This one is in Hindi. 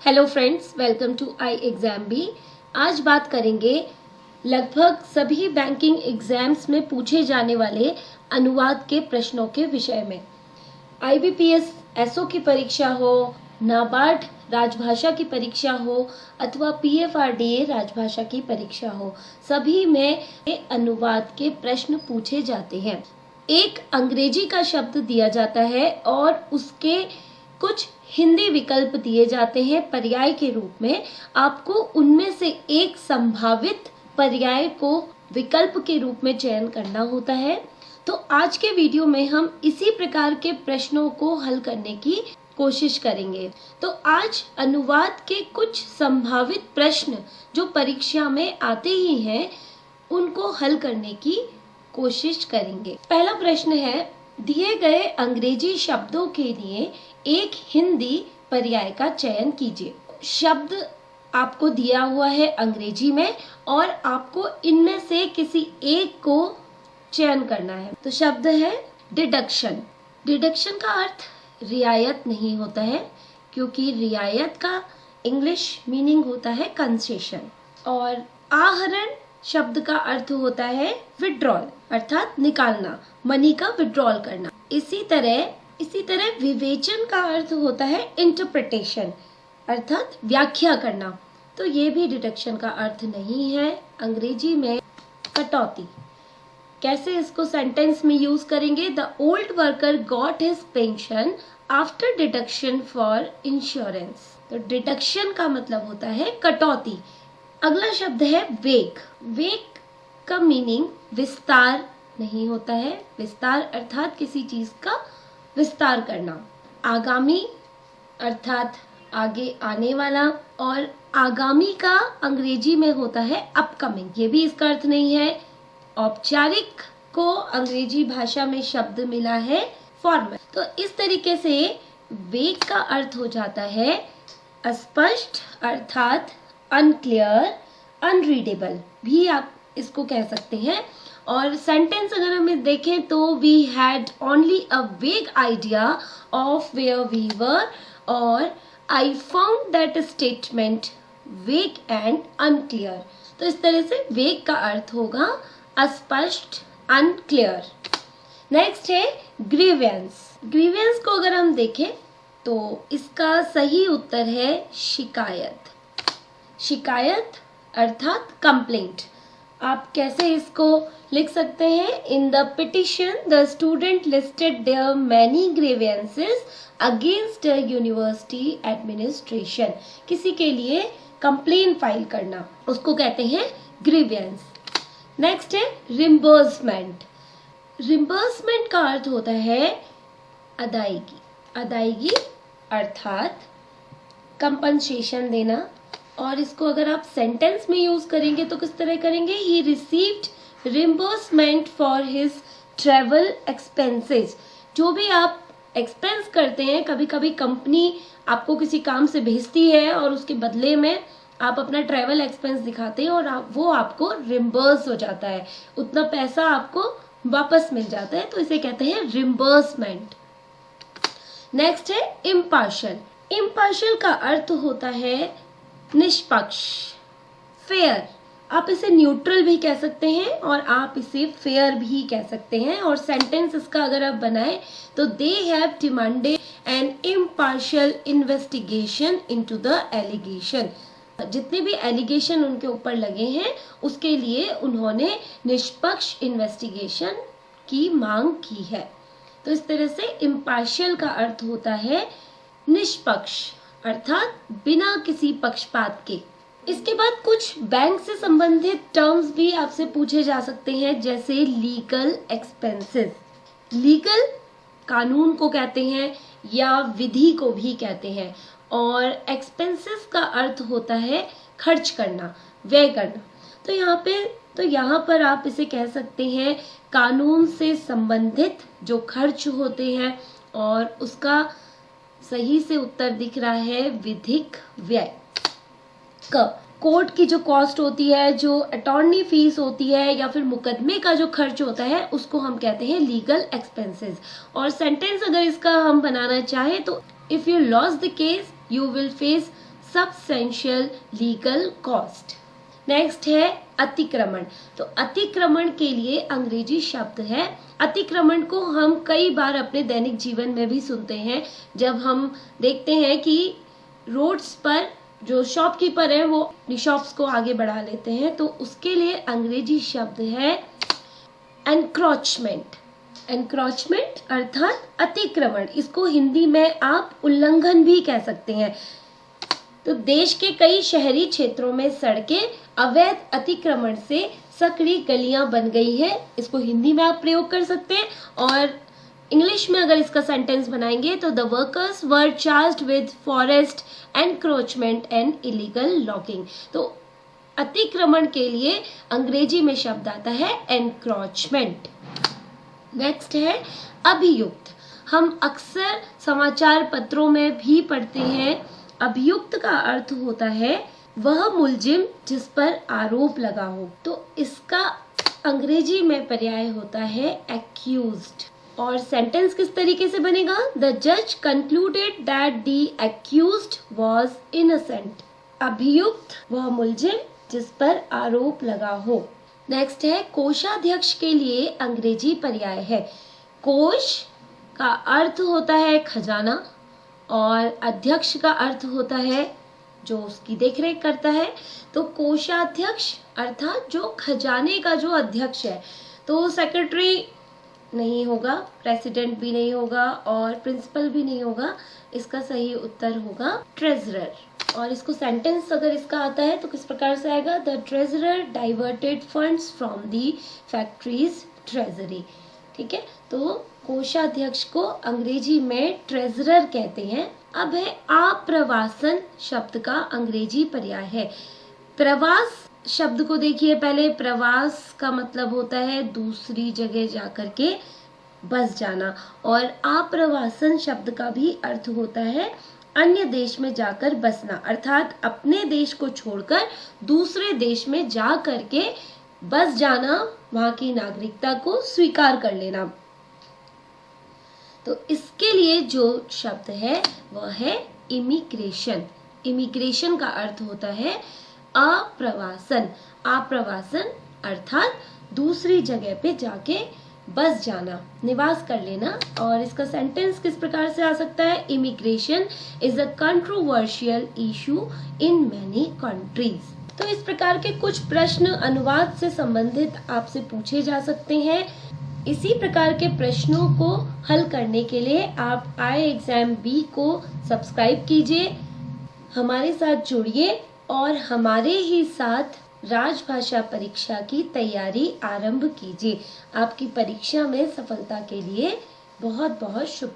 Hello friends, welcome to I exam B. आज बात करेंगे लगभग सभी बैंकिंग एग्जाम्स में पूछे जाने वाले अनुवाद के प्रश्नों के विषय में। IBPS SO की परीक्षा हो, नाबार्ड राजभाषा की परीक्षा हो अथवा PFRDA राजभाषा की परीक्षा हो, सभी में अनुवाद के प्रश्न पूछे जाते हैं। एक अंग्रेजी का शब्द दिया जाता है और उसके कुछ हिंदी विकल्प दिए जाते हैं पर्याय के रूप में। आपको उनमें से एक संभावित पर्याय को विकल्प के रूप में चयन करना होता है। तो आज के वीडियो में हम इसी प्रकार के प्रश्नों को हल करने की कोशिश करेंगे। तो आज अनुवाद के कुछ संभावित प्रश्न जो परीक्षा में आते ही हैं, उनको हल करने की कोशिश करेंगे। पहला प्रश्न है, दिए गए अंग्रेजी शब्दों के लिए एक हिंदी पर्याय का चयन कीजिए। शब्द आपको दिया हुआ है अंग्रेजी में और आपको इनमें से किसी एक को चयन करना है। तो शब्द है डिडक्शन। डिडक्शन का अर्थ रियायत नहीं होता है, क्योंकि रियायत का इंग्लिश मीनिंग होता है कंसेशन। और आहरण शब्द का अर्थ होता है विड्रॉल, अर्थात निकालना, मनी का विड्रॉल करना। इसी तरह विवेचन का अर्थ होता है इंटरप्रिटेशन, अर्थात व्याख्या करना। तो ये भी डिडक्शन का अर्थ नहीं है। अंग्रेजी में कटौती। कैसे इसको सेंटेंस में यूज करेंगे? The old worker got his pension after deduction for insurance. तो डिडक्शन का मतलब होता है कटौती। अगला शब्द है वेग। वेग का मीनिंग विस्तार नहीं होता है। विस्तार अर्थात किसी चीज का विस्तार करना। आगामी अर्थात आगे आने वाला, और आगामी का अंग्रेजी में होता है अपकमिंग। ये भी इसका अर्थ नहीं है। औपचारिक को अंग्रेजी भाषा में शब्द मिला है फॉर्मल। तो इस तरीके से वेग का अर्थ हो जाता है अस्पष्ट, अर्थात अनक्लियर, अनरीडेबल भी आप इसको कह सकते हैं। और सेंटेंस अगर हमें देखें तो we had only a vague idea of where we were, और I found that statement vague and unclear. तो इस तरह से वेग का अर्थ होगा अस्पष्ट, अनक्लियर। नेक्स्ट है ग्रीवेंस। ग्रीवेंस को अगर हम देखें तो इसका सही उत्तर है शिकायत। शिकायत अर्थात कंप्लेंट। आप कैसे इसको लिख सकते हैं? In the petition the student listed their many grievances against the university administration. किसी के लिए कंप्लेन फाइल करना, उसको कहते हैं ग्रीवेंस। नेक्स्ट है रिम्बर्समेंट। रिम्बर्समेंट का अर्थ होता है अदायगी। अदायगी अर्थात कंपनसेशन देना। और इसको अगर आप सेंटेंस में यूज करेंगे तो किस तरह करेंगे? He received reimbursement for his travel expenses. जो भी आप एक्सपेंस करते हैं, कभी कभी कंपनी आपको किसी काम से भेजती है और उसके बदले में आप अपना ट्रेवल एक्सपेंस दिखाते हैं और वो आपको रिम्बर्स हो जाता है, उतना पैसा आपको वापस मिल जाता है। तो इसे कहते हैं रिम्बर्समेंट। नेक्स्ट है इम्पार्शियल। इम्पार्शियल का अर्थ होता है निष्पक्ष, फेयर। आप इसे न्यूट्रल भी कह सकते हैं और आप इसे फेयर भी कह सकते हैं। और सेंटेंस इसका अगर आप बनाएं तो they have demanded an impartial investigation into the allegation. जितने भी एलिगेशन उनके ऊपर लगे हैं उसके लिए उन्होंने निष्पक्ष इन्वेस्टिगेशन की मांग की है। तो इस तरह से इम्पार्शियल का अर्थ होता है निष्पक्ष, अर्थात बिना किसी पक्षपात के। इसके बाद कुछ बैंक से संबंधित टर्म्स भी आपसे पूछे जा सकते हैं, जैसे लीगल एक्सपेंसेस। लीगल कानून को कहते हैं या विधि को भी कहते हैं, और एक्सपेंसेस का अर्थ होता है खर्च करना, व्यय करना। तो यहाँ पर आप इसे कह सकते हैं कानून से संबंधित जो खर्च होते हैं, और उसका सही से उत्तर दिख रहा है विधिक व्यय। कोर्ट की जो कॉस्ट होती है, जो अटॉर्नी फीस होती है, या फिर मुकदमे का जो खर्च होता है, उसको हम कहते हैं लीगल एक्सपेंसेस। और सेंटेंस अगर इसका हम बनाना चाहें तो if you loss the case you will face substantial legal cost. Next है अतिक्रमण। तो अतिक्रमण के लिए अंग्रेजी शब्द है, अतिक्रमण को हम कई बार अपने दैनिक जीवन में भी सुनते हैं। जब हम देखते हैं कि रोड्स पर जो शॉपकीपर है वो अपनी शॉप्स को आगे बढ़ा लेते हैं, तो उसके लिए अंग्रेजी शब्द है एनक्रोचमेंट। एनक्रोचमेंट अर्थात अतिक्रमण, इसको हिंदी में आप उल्लंघन भी कह सकते हैं। तो देश के कई शहरी क्षेत्रों में सड़कें अवैध अतिक्रमण से सकड़ी गलियां बन गई है, इसको हिंदी में आप प्रयोग कर सकते हैं। और इंग्लिश में अगर इसका सेंटेंस बनाएंगे तो the workers were charged with forest encroachment and illegal logging. तो अतिक्रमण के लिए अंग्रेजी में शब्द आता है एनक्रोचमेंट। नेक्स्ट है अभियुक्त। हम अक्सर समाचार पत्रों में भी पढ़ते हैं। अभियुक्त का अर्थ होता है वह मुलजिम जिस पर आरोप लगा हो। तो इसका अंग्रेजी में पर्याय होता है एक्यूज्ड। और सेंटेंस किस तरीके से बनेगा? द जज concluded that the accused was innocent. अभियुक्त वह मुलजिम जिस पर आरोप लगा हो। नेक्स्ट है कोषाध्यक्ष के लिए अंग्रेजी पर्याय है। कोष का अर्थ होता है खजाना और अध्यक्ष का अर्थ होता है जो उसकी देखरेख करता है। तो कोषाध्यक्ष अर्थात जो खजाने का जो अध्यक्ष है। तो सेक्रेटरी नहीं होगा, प्रेसिडेंट भी नहीं होगा और प्रिंसिपल भी नहीं होगा। इसका सही उत्तर होगा ट्रेजरर। और इसको सेंटेंस अगर इसका आता है तो किस प्रकार से आएगा? The treasurer diverted funds from the factories treasury. ठीक है, तो कोषाध्यक्ष को अंग्रेजी में ट्रेजरर कहते हैं। अब है आप्रवासन शब्द का अंग्रेजी पर्याय है। प्रवास शब्द को देखिए पहले। प्रवास का मतलब होता है दूसरी जगह जाकर के बस जाना, और आप्रवासन शब्द का भी अर्थ होता है अन्य देश में जाकर बसना, अर्थात अपने देश को छोड़कर दूसरे देश में जा करके बस जाना, वहां की नागरिकता को स्वीकार कर लेना। तो इसके लिए जो शब्द है वह है इमिग्रेशन। इमिग्रेशन का अर्थ होता है अप्रवासन। आप्रवासन अर्थात दूसरी जगह पे जाके बस जाना, निवास कर लेना। और इसका सेंटेंस किस प्रकार से आ सकता है? Immigration is a controversial issue in many countries. तो इस प्रकार के कुछ प्रश्न अनुवाद से संबंधित आपसे पूछे जा सकते हैं। इसी प्रकार के प्रश्नों को हल करने के लिए आप IExamB को सब्सक्राइब कीजिए, हमारे साथ जुड़िए और हमारे ही साथ राजभाषा परीक्षा की तैयारी आरंभ कीजिए। आपकी परीक्षा में सफलता के लिए बहुत बहुत शुभ